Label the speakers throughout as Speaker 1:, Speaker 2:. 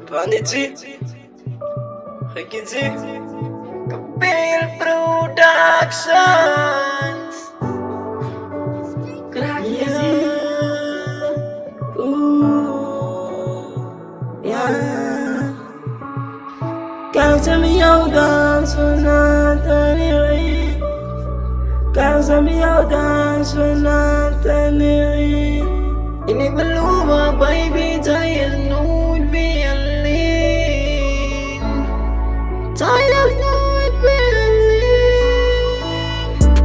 Speaker 1: Vanity, Ricky Kapil Productions. Yeah. Ooh. Yeah. Cause I'm your dance for nothing. Cause I'm your dance for nothing. Inibaluma, baby, tired nude violin. Tired nude violin.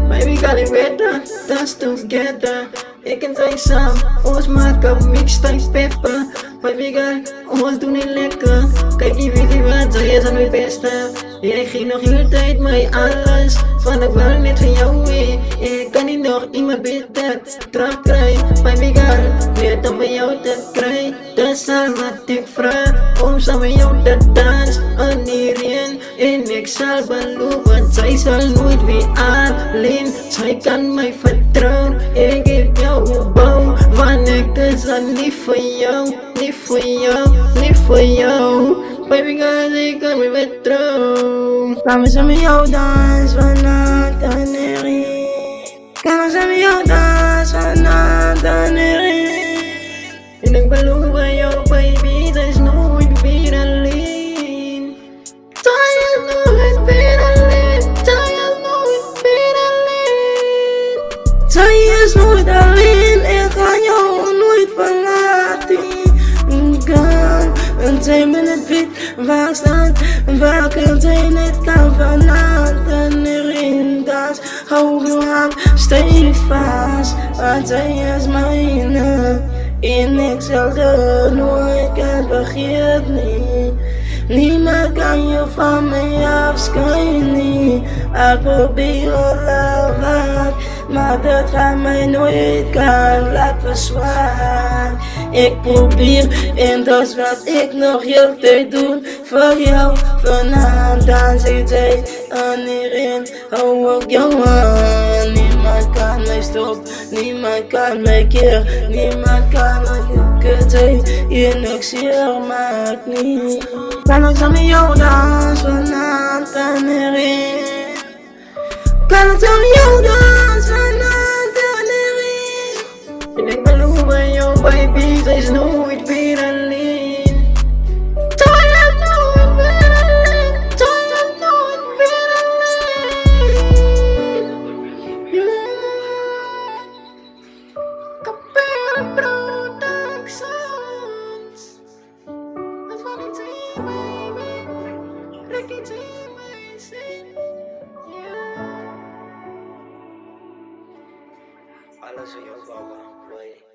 Speaker 1: Baby, got it better, dance together. Ik kan take some, ons maken mixtape pepper. Baby girl, ons doen het lekker. Kijk je weet je wat, zij is aan mijn beste. Jij ging nog heel tijd mij alles. Van ik wil net van jou weer. Ik kan niet nog iemand beter terug krijgen. Baby girl, weet om van jou te krijgen. Dat is al wat ik vraag. Om samen met jou te dansen. En hierin. En ik zal beloven, zij zal nooit weer alleen. Zij kan mij vertrouwen. Ik geef jou een bouw. Want ik is al niet voor jou. Niet voor jou, niet voor jou. Baby girl, ik kan me vertrouwen. Kan we samen jou dansen vannacht en erin. Kan we samen jou dansen vannacht en erin. En ik beloof aan jou, baby, zij is nooit weer alleen. Zij is nooit weer alleen. Zij is nooit weer alleen. Zij is nooit alleen. Ik ga jou nooit verlaten. En zij met het wit waar staat, waar kunt zij net kan vanavond en erin dans. Hou je aan, stay vast, want zij is mijne. En ik zal er nooit kan vergeten. Niemand kan je van mij afscheiden. Al probeer wat, maar dat gaat mij nooit kan laten verzwaren. Ik probeer en dat is wat ik nog heel tijd doe voor jou. Vanavond dans ik tijd en hierin hou ik jou aan. Niemand kan mij stoppen, niemand kan mij keren, niemand kan mij kutsen. Je niks hier maakt niet. Kan ik samen jou dansen vanavond en hierin? Kan ik samen jou dansen vanavond en hierin? En ik beloof aan jou, baby, zij is nooit weer alleen. Zij is nooit weer alleen. Zij is nooit weer alleen. Yeah. Kapil Productions. That's what it's in, baby. Ricky T, baby. Yeah. Alles voor jou, baba. Bye.